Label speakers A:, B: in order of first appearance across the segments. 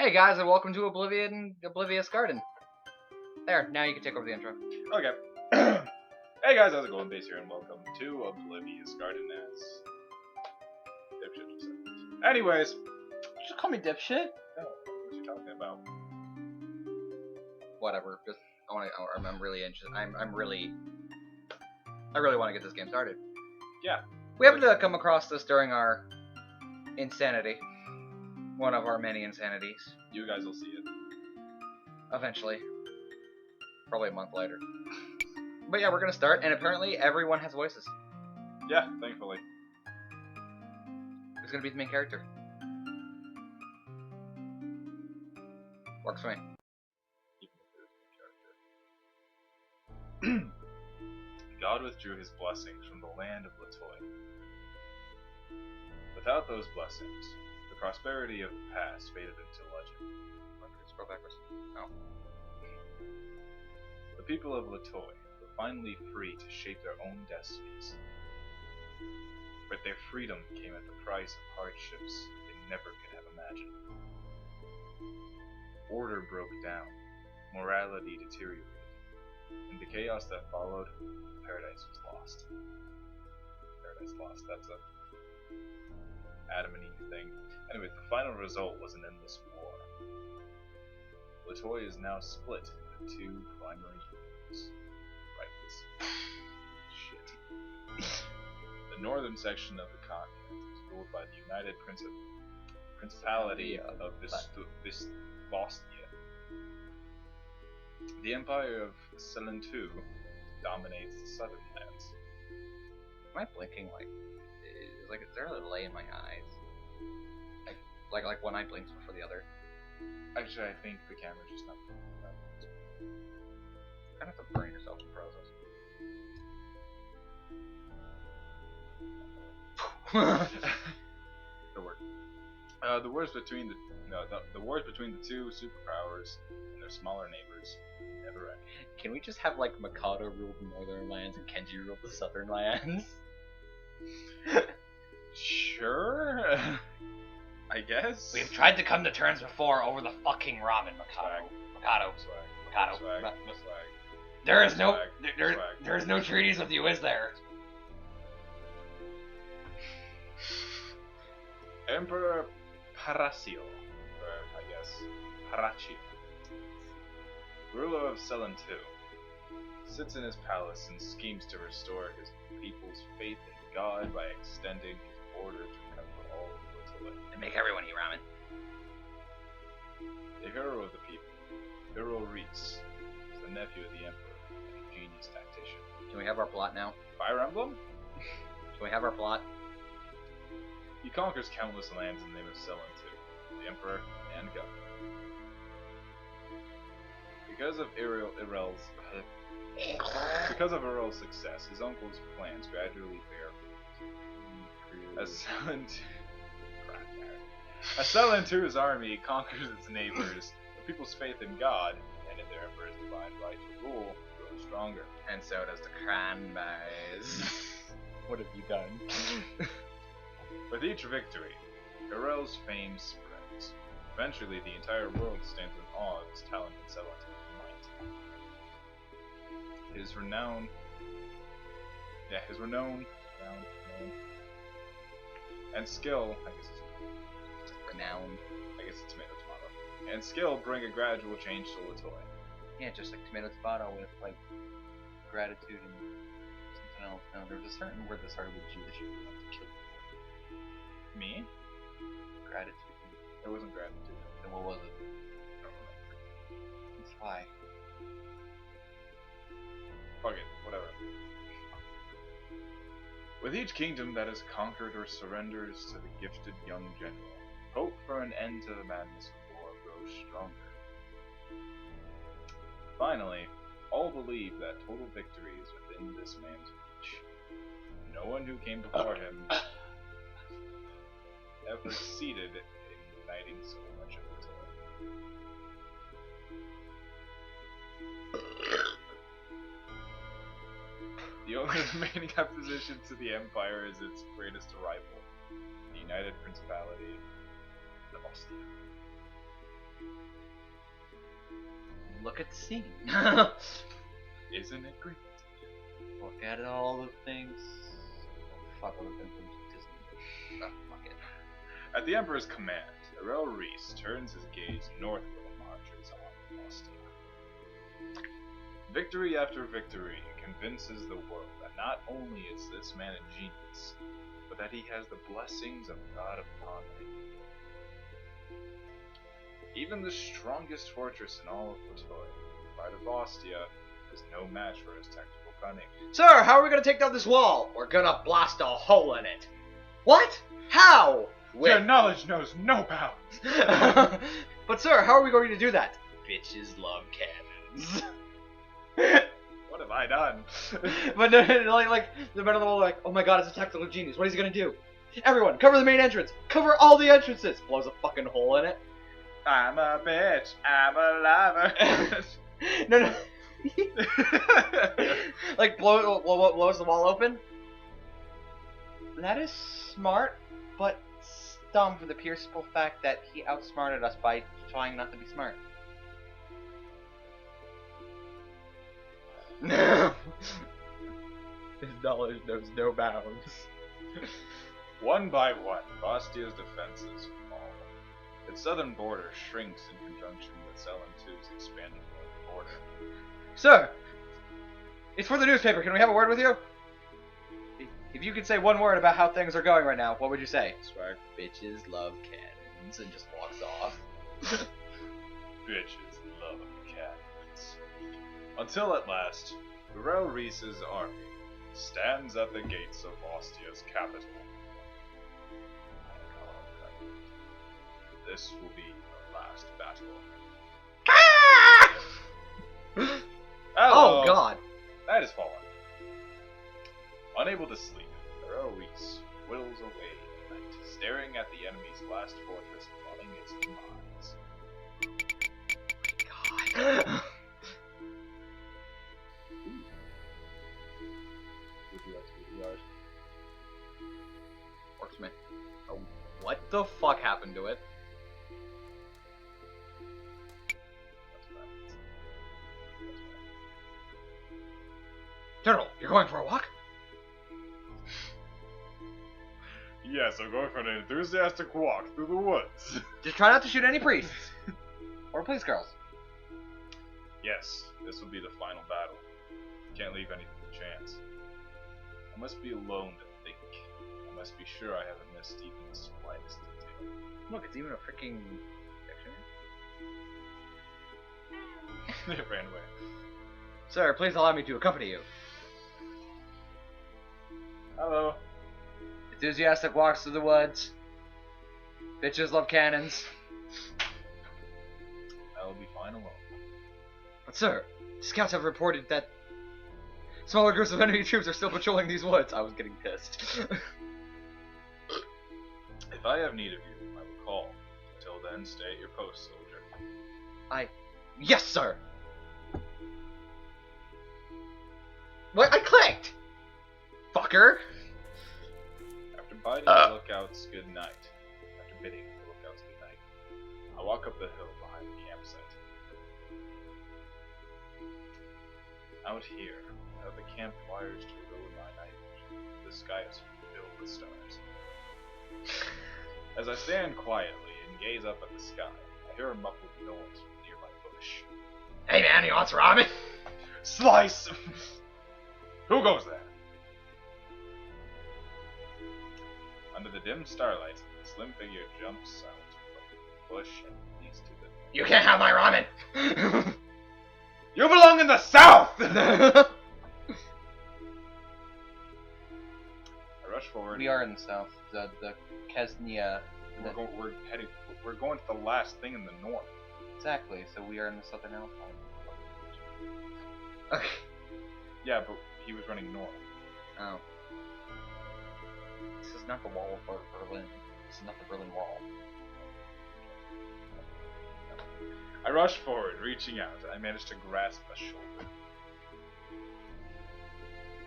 A: Hey guys, and welcome to Oblivious Garden. There, now you can take over the intro.
B: Okay. Hey guys, how's it going? Base here, and welcome to Oblivious Garden as dipshit just said. Anyways,
A: Just call me dipshit.
B: no, what you talking about?
A: Whatever. Just I'm really interested. I really want to get this game started.
B: Yeah.
A: We happened to come across this during our insanity. One of our many insanities.
B: You guys will see it.
A: Eventually. Probably a month later. But yeah, we're gonna start, and apparently everyone has voices.
B: Yeah, thankfully.
A: Who's gonna be the main character? Works for me.
B: Even if there's no character. God withdrew his blessings from the land of Latoy. Without those blessings, the prosperity of the past faded into legend.
A: Scroll backwards. Oh.
B: The people of Latoy were finally free to shape their own destinies. But their freedom came at the price of hardships they never could have imagined. Order broke down, morality deteriorated. In the chaos that followed, paradise was lost. Paradise lost, that's a Adam and Eve thing. Anyway, the final result was an endless war. Latoy is now split into two primary units. Right, this shit. The northern section of the continent is ruled by the United Principality of Vistosnia. The Empire of Selentu dominates the southern lands.
A: Am I blinking is there a delay in my eyes? Like one eye blinks before the other.
B: Actually, I think the camera's just not.
A: You kind of have to burn yourself in process.
B: The word. The wars between the wars between the two superpowers and their smaller neighbors never end.
A: Can we just have like Mikado rule the northern lands and Kenji rule the southern lands?
B: Sure. I guess.
A: We've tried to come to terms before over the fucking ramen, Mikado. Mikado.
B: Swag.
A: Mikado.
B: Swag.
A: Ma-
B: Swag.
A: There is no
B: Swag.
A: there is no treaties with you, is there?
B: Emperor Paracio, or I guess Parachio, ruler of Selentu, sits in his palace and schemes to restore his people's faith in God by extending his border to cover all of Latoy.
A: And make everyone eat ramen.
B: The hero of the people, Hero Reese, is the nephew of the emperor and a genius tactician.
A: Can we have our plot now?
B: Fire Emblem?
A: Can we have our plot?
B: He conquers countless lands in the name of Selentu, the emperor and god. Because of Irel's success, his uncle's plans gradually bear fruit. As Selentu's army conquers its neighbors, the people's faith in God and in their emperor's divine right to rule grows stronger.
A: And so does the cranberries. What have you done?
B: With each victory, Irel's fame spreads. Eventually, the entire world stands in awe of his talent and Selentu's might. His renown, and skill, I guess it's tomato, and skill bring a gradual change to Latoy.
A: Yeah, just like tomato with like gratitude and something else. No, there was a certain word that started with G that you really wanted to kill.
B: Me?
A: Gratitude.
B: It wasn't gratitude.
A: Then what was it?
B: I don't remember.
A: It's why.
B: Fuck it, whatever. With each kingdom that is conquered or surrenders to the gifted young general, hope for an end to the madness of war grows stronger. Finally, all believe that total victory is within this man's reach. No one who came before him ever succeeded in uniting so much of Latoy. The only remaining opposition to the Empire is its greatest rival, the United Principality of Ostia.
A: Look at the scene.
B: Isn't it great?
A: Look at all the things. Oh, fuck, I looked at them from Disney. Oh, fuck it.
B: At the Emperor's command, Errol Reese turns his gaze northward and marches on Ostia. Victory after victory convinces the world that not only is this man a genius, but that he has the blessings of God upon him. Even the strongest fortress in all of Platoy, the pride of Ostia, is no match for his technical cunning.
C: Sir, how are we gonna take down this wall? We're gonna blast a hole in it. What? How?
B: Your knowledge knows no bounds!
C: But sir, how are we going to do that? Bitches love cannons.
B: What have I done?
C: But no, like the men of the wall are like, oh my god, it's a technical genius. What is he gonna do? Everyone, cover the main entrance. Cover all the entrances. Blows a fucking hole in it.
B: I'm a bitch. I'm a lover.
C: No. Like blows the wall open. That is smart, but dumb for the pure simple fact that he outsmarted us by trying not to be smart. His knowledge knows no bounds.
B: One by one, Ostia's defenses fall. Its southern border shrinks in conjunction with Selen-2's expanding northern border.
C: Sir! It's for the newspaper. Can we have a word with you? If you could say one word about how things are going right now, what would you say?
B: Swag.
C: Bitches love cannons, and just walks off.
B: Bitches love cannons. Until at last, Errol Reese's army stands at the gates of Ostia's capital. This will be the last battle.
C: Oh god!
B: Night has fallen. Unable to sleep, Errol Reese whittles away at night, staring at the enemy's last fortress plotting its demise.
C: God.
B: Would you like to be the yard?
C: Works, man. Oh, what the fuck happened to it? General, you're going for a walk?
B: Yes, I'm going for an enthusiastic walk through the woods.
C: Just try not to shoot any priests. Or police girls.
B: Yes, this will be the final battle. Can't leave anything to chance. I must be alone to think. I must be sure I haven't missed even the slightest detail.
C: Look, it's even a freaking picture.
B: It ran away.
C: Sir, please allow me to accompany you.
B: Hello.
C: Enthusiastic walks through the woods. Bitches love cannons.
B: I will be fine alone.
C: But sir, scouts have reported that smaller groups of enemy troops are still patrolling these woods. I was getting pissed.
B: If I have need of you, I will call. Until then, stay at your post, soldier.
C: Yes, sir! What? I clicked! Fucker!
B: After bidding the lookouts good night, I walk up the hill behind the campsite. Out here, the camp wires to ruin my night vision. The sky is filled with stars. As I stand quietly and gaze up at the sky, I hear a muffled noise from a nearby bush.
C: Hey man, you want some ramen?
B: Slice! Who goes there? Under the dim starlight, a slim figure jumps out from the bush and leads to the...
C: You can't have my ramen!
B: You belong in the South! I rush forward.
A: We are in the south. The Kesnia.
B: We're going to the last thing in the north.
A: Exactly. So we are in the southern Alpine.
C: Okay.
B: Yeah, but he was running north.
A: Oh. This is not the wall of Berlin. This is not the Berlin Wall.
B: I rush forward, reaching out. I manage to grasp a shoulder.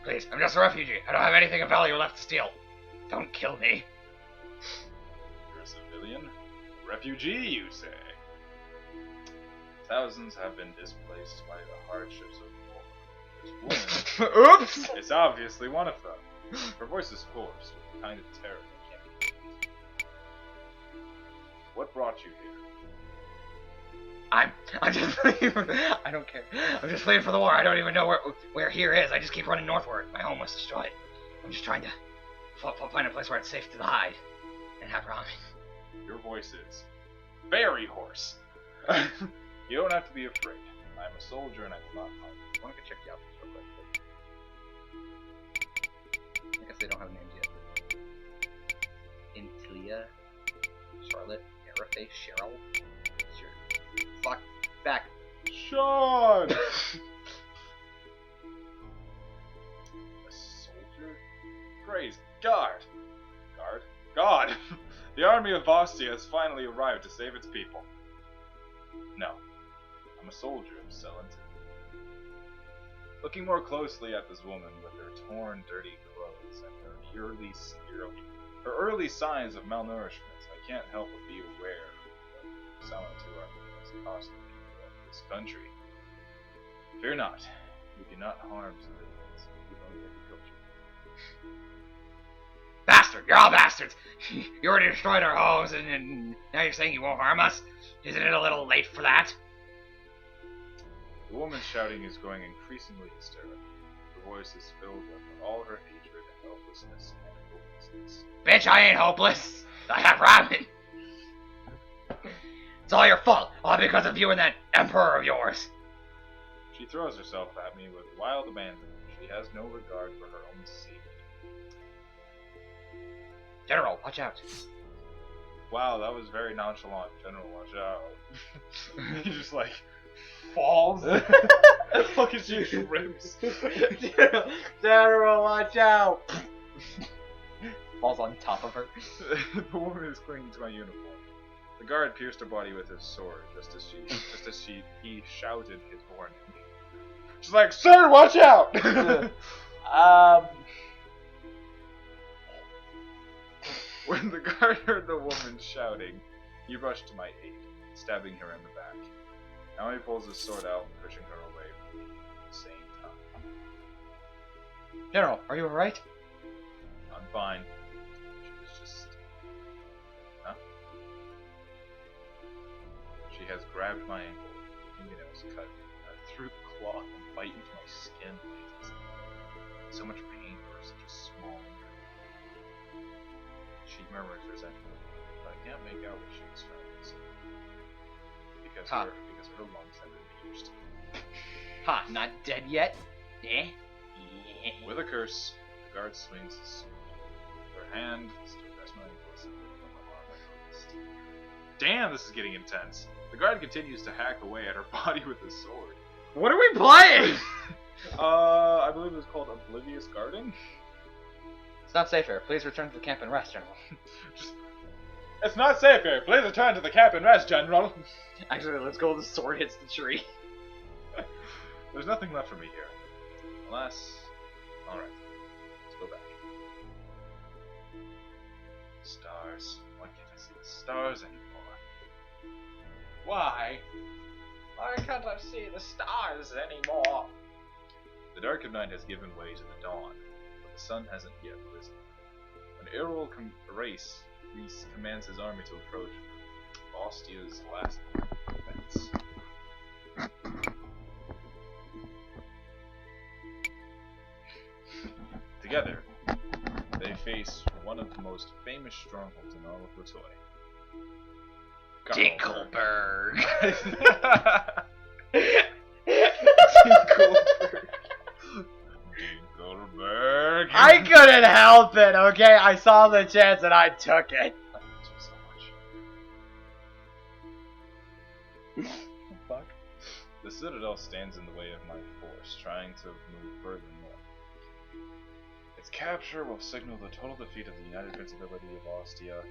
C: Please, I'm just a refugee. I don't have anything of value left to steal. Don't kill me.
B: You're a civilian? A refugee, you say? Thousands have been displaced by the hardships of war. This woman
C: Oops!
B: is obviously one of them. Her voice is hoarse, with a kind of terror that can't be named. What brought you here?
C: I'm just waiting for, I don't care. I'm just waiting for the war. I don't even know where here is. I just keep running northward. My home was destroyed. I'm just trying to find a place where it's safe to hide and have ramen.
B: Your voice is very hoarse. You don't have to be afraid. I'm a soldier and I will not harm you.
C: I want to go check the outfits real quick. I guess they don't have names yet. Intilia, Charlotte, Arafe, Cheryl. Fuck back.
B: Sean! A soldier? Praise God! God! The army of Ostia has finally arrived to save its people. No. I'm a soldier of Celenton. Looking more closely at this woman with her torn, dirty clothes and her early signs of malnourishment, I can't help but be aware of Celenton has cost the people of this country. Fear not, we do not harm civilians, we only agriculture.
C: Bastard! You're all bastards! You already destroyed our homes, and now you're saying you won't harm us? Isn't it a little late for that?
B: The woman's shouting is growing increasingly hysterical. Her voice is filled with all her hatred and helplessness and hopelessness.
C: Bitch, I ain't hopeless! I have ramen! It's all your fault! All because of you and that emperor of yours!
B: She throws herself at me with wild abandon. She has no regard for her own safety.
C: General, watch out.
B: Wow, that was very nonchalant. General, watch out. He just like falls. Look at you, shrimps.
C: General, watch out! Falls on top of her.
B: The woman is clinging to my uniform. The guard pierced her body with his sword, just as he shouted his warning. She's like, "Sir, watch out!" When the guard heard the woman shouting, he rushed to my aid, stabbing her in the back. Now he pulls his sword out, pushing her away from me at the same time.
C: General, are you alright?
B: I'm fine. She was just... Huh? She has grabbed my ankle, fingernails cut through the cloth and bite into my skin. So much pain for such a small injury. She murmurs resentfully, but I can't make out what she was trying to say. Because her lungs have been pierced.
C: Ha, not dead yet? Eh?
B: With a curse, the guard swings his sword. Her hand still rests my ankle on my arm like a wrist. Damn, this is getting intense. The guard continues to hack away at her body with his sword.
C: What are we playing?
B: I believe it was called Oblivious Guarding.
C: It's not safe here. Please return to the camp and rest, General.
B: It's not safe here. Please return to the camp and rest, General.
C: Actually, let's go. The sword hits the tree.
B: There's nothing left for me here. Alas. Alright. Let's go back. Stars. Why can't I see the stars anymore? Why? Why can't I see the stars anymore? The dark of night has given way to the dawn, but the sun hasn't yet risen. When Errol Reese commands his army to approach Ostia's last defense. Together, they face one of the most famous strongholds in all of Latoy.
C: Dinkelberg.
B: Dinkelberg.
C: I couldn't help it, okay? I saw the chance and I took it.
B: I hate you so much. Fuck. The Citadel stands in the way of my force, trying to move further north. Its capture will signal the total defeat of the United Principality of Ostia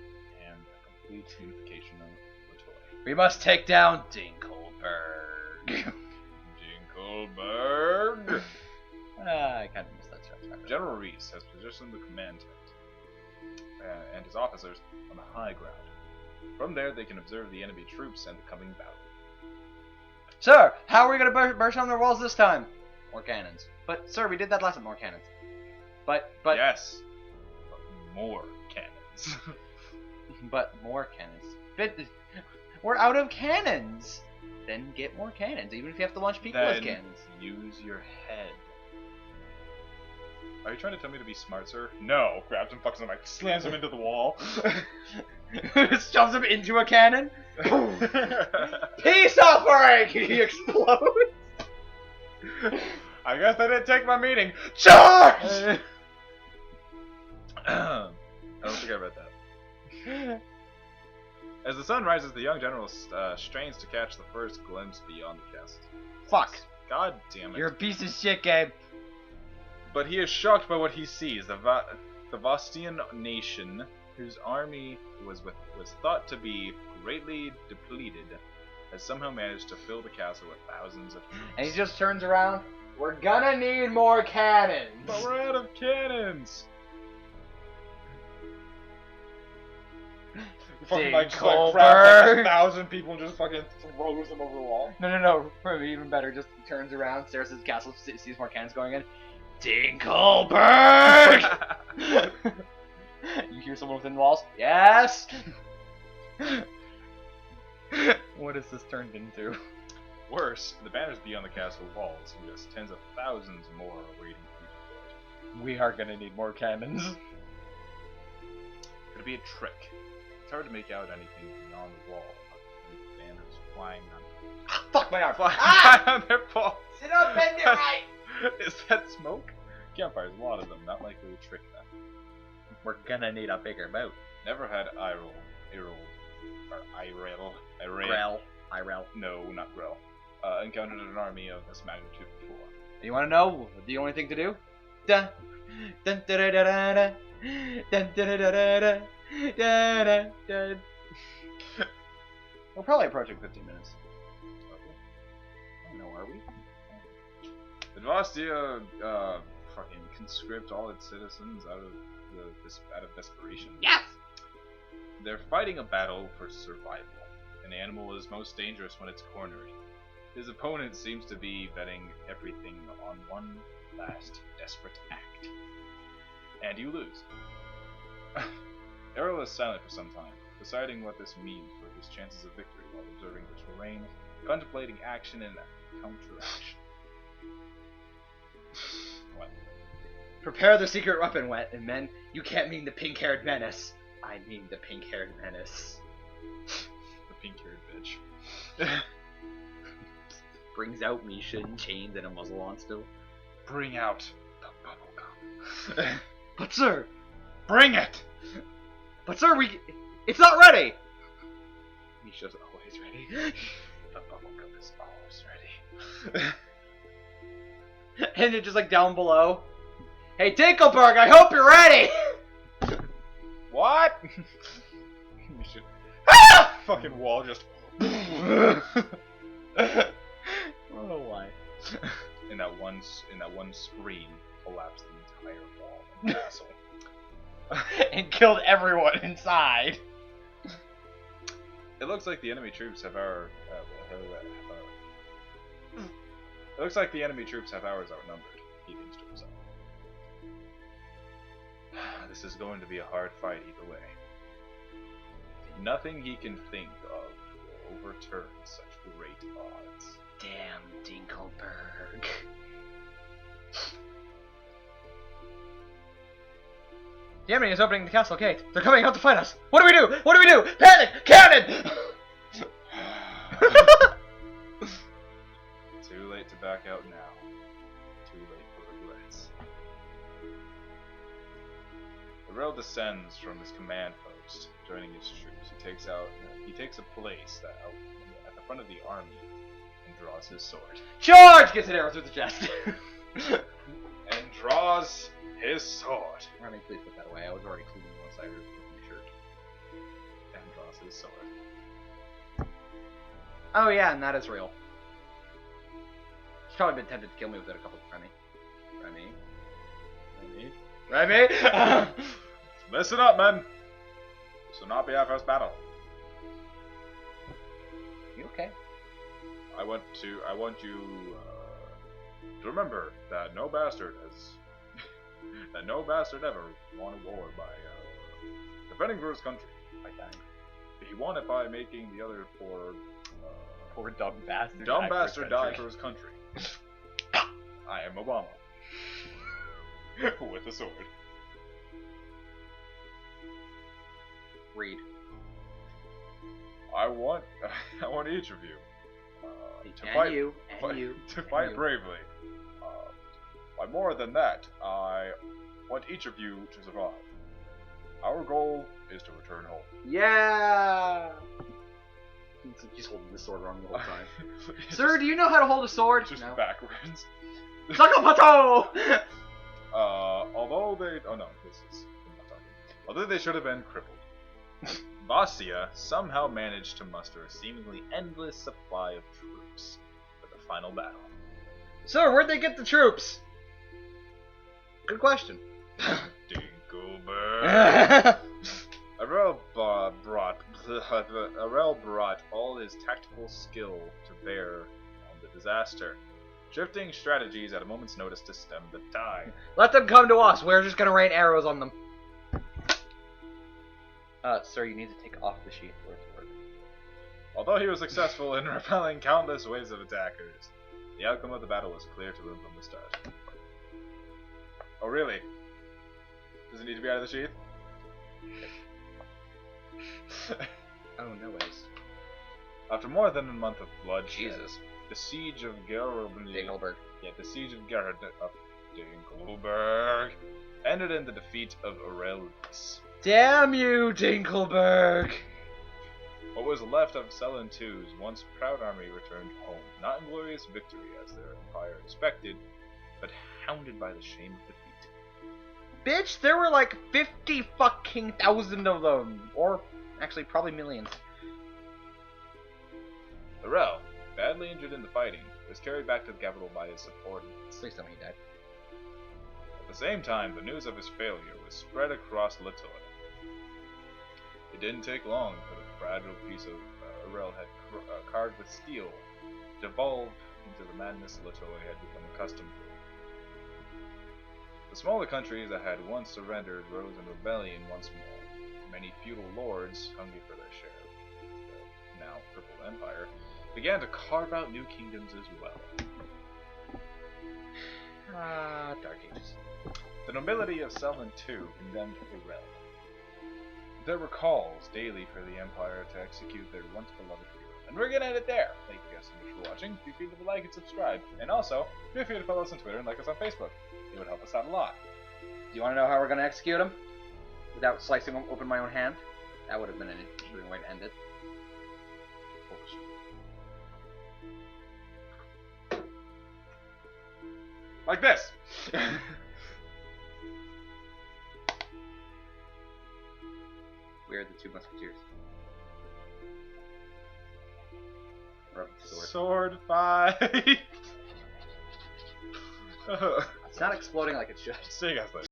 B: and a complete unification of Latoy.
C: We must take down Dinkelberg.
B: Dinkelberg!
C: I kind of missed that chapter.
B: General Reese has positioned the command tent and his officers on the high ground. From there, they can observe the enemy troops and the coming battle.
C: Sir, how are we gonna burst down their walls this time? More cannons. But, sir, we did that last time. More cannons. But...
B: Yes. But more cannons.
C: But more cannons. But we're out of cannons. Then get more cannons, even if you have to launch people as cannons.
B: Use your head. Are you trying to tell me to be smart, sir? No. Grabs him, fucks him, like slams him into the wall.
C: Shoves him into a cannon. Peace offering! He explodes.
B: I guess I didn't take my meeting. Charge! I don't think I read that. As the sun rises, the young general strains to catch the first glimpse beyond the castle.
C: Fuck.
B: God damn it.
C: You're a piece of shit, Gabe.
B: But he is shocked by what he sees. The Vostian nation, whose army was thought to be greatly depleted, has somehow managed to fill the castle with thousands of troops.
C: And he just turns around. We're gonna need more cannons.
B: But we're out of cannons. Fucking like grabs like 1,000 people and just fucking throws them over the wall.
C: No. Probably even better. Just turns around, stares at his castle, sees more cannons going in. Dinkelberg! You hear someone within the walls? Yes! What has this turned into?
B: Worse, the banners beyond the castle walls suggest tens of thousands more are waiting to be deployed.
C: We are gonna need more cannons.
B: Could it be a trick? It's hard to make out anything beyond the wall, with the banners flying on
C: Fuck my arm!
B: flying on their poles.
C: Sit up, bend it right!
B: Is that smoke? Campfires, a lot of them, not likely to trick them.
C: We're gonna need a bigger boat.
B: Never had Irel. No, not Grell. Encountered an army of this magnitude before.
C: You wanna know the only thing to do? Dun dun da da da da da dun da da da da da da da. We're probably approaching 15 minutes. I don't know, are we?
B: The Vastia fucking conscript all its citizens out of desperation.
C: Yes!
B: They're fighting a battle for survival. An animal is most dangerous when it's cornered. His opponent seems to be betting everything on one last desperate act. And you lose. Errol is silent for some time, deciding what this means for his chances of victory while observing the terrain, contemplating action and counteraction. What?
C: Prepare the secret weapon, and men. You can't mean the pink-haired menace. I mean the pink-haired menace.
B: The pink-haired bitch.
C: Brings out Misha in chains and a muzzle on still.
B: Bring out the bubblegum.
C: But sir!
B: Bring it!
C: But sir, it's not ready!
B: Misha's always ready. The bubblegum is always ready.
C: And it's just like down below. Hey Dinkelberg, I hope you're ready!
B: What? Misha. Ah! Fucking wall just.
C: I don't know why.
B: In that one scream, collapsed the entire wall of the castle.
C: And killed everyone inside.
B: It looks like the enemy troops have ours outnumbered, he thinks to himself. This is going to be a hard fight either way. Nothing he can think of will overturn such great odds.
C: Damn Dinkelberg. The enemy is opening the castle gate. They're coming out to fight us. What do we do? What do we do? Panic! Cannon!
B: Too late to back out now. Too late for regrets. Errol descends from his command post, joining his troops. He takes a place at the front of the army and draws his sword.
C: Charge! Gets an arrow through the chest.
B: And draws his sword.
C: Remy, please put that away. I was already cleaning one side of my shirt.
B: And draws his sword.
C: Oh yeah, and that is real. She's probably been tempted to kill me with it a couple of Remy.
B: Listen up, men. This will not be our first battle.
C: You okay?
B: I want you to remember that no bastard ever won a war by defending for his country.
A: By dying.
B: He won it by making the other
A: Poor dumb bastard.
B: die for his country. I am Obama. With a sword.
C: Read.
B: I want each of you to
C: And
B: fight,
C: you, and you,
B: to
C: and
B: fight
C: you.
B: bravely. By more than that, I want each of you to survive. Our goal is to return home.
C: Yeah! He's holding the sword wrong the whole time. Sir, do you know how to hold a sword?
B: Just
C: No.
B: backwards.
C: Sakapato!
B: Although they... Oh no, this is... I'm not talking. Although they should have been crippled. Vasya somehow managed to muster a seemingly endless supply of troops for the final battle.
C: Sir, where'd they get the troops? Good question.
B: Dinkelberg. Arel brought all his tactical skill to bear on the disaster, shifting strategies at a moment's notice to stem the tide.
C: Let them come to us. We're just gonna rain arrows on them. Sir, you need to take off the sheath for it to work.
B: Although he was successful in repelling countless waves of attackers, the outcome of the battle was clear to him from the start. Oh really? Does it need to be out of the sheath?
C: Oh, no ways.
B: After more than a month of bloodshed,
C: Jesus.
B: the siege of
C: Dinkelberg.
B: the siege of Dinkelberg ended in the defeat of Obivilous.
C: Damn you, Dinkelberg!
B: What was left of Selen II's once proud army returned home, not in glorious victory as their empire expected, but hounded by the shame of defeat.
C: Bitch, there were like 50 fucking thousand of them. Or, actually, probably millions.
B: Arel, badly injured in the fighting, was carried back to the capital by his subordinates.
C: Please tell me he died.
B: At the same time, the news of his failure was spread across Latoya. It didn't take long for the fragile piece of Arel had carved with steel devolved into the madness Latoya had become accustomed to. The smaller countries that had once surrendered rose in rebellion once more. Many feudal lords, hungry for their share of the now crippled empire, began to carve out new kingdoms as well.
C: Dark Ages.
B: The nobility of Selen II condemned Arel. There were calls daily for the Empire to execute their once beloved hero. And we're gonna end it there. Thank you guys so much for watching. Feel free to like and subscribe. And also, feel free to follow us on Twitter and like us on Facebook. It would help us out a lot.
C: Do you want to know how we're going to execute him? Without slicing open my own hand? That would have been an interesting way to end it.
B: Like this!
C: We are the two musketeers. Rub the sword.
B: Sword fight!
C: It's not exploding like it should.
B: See you guys later.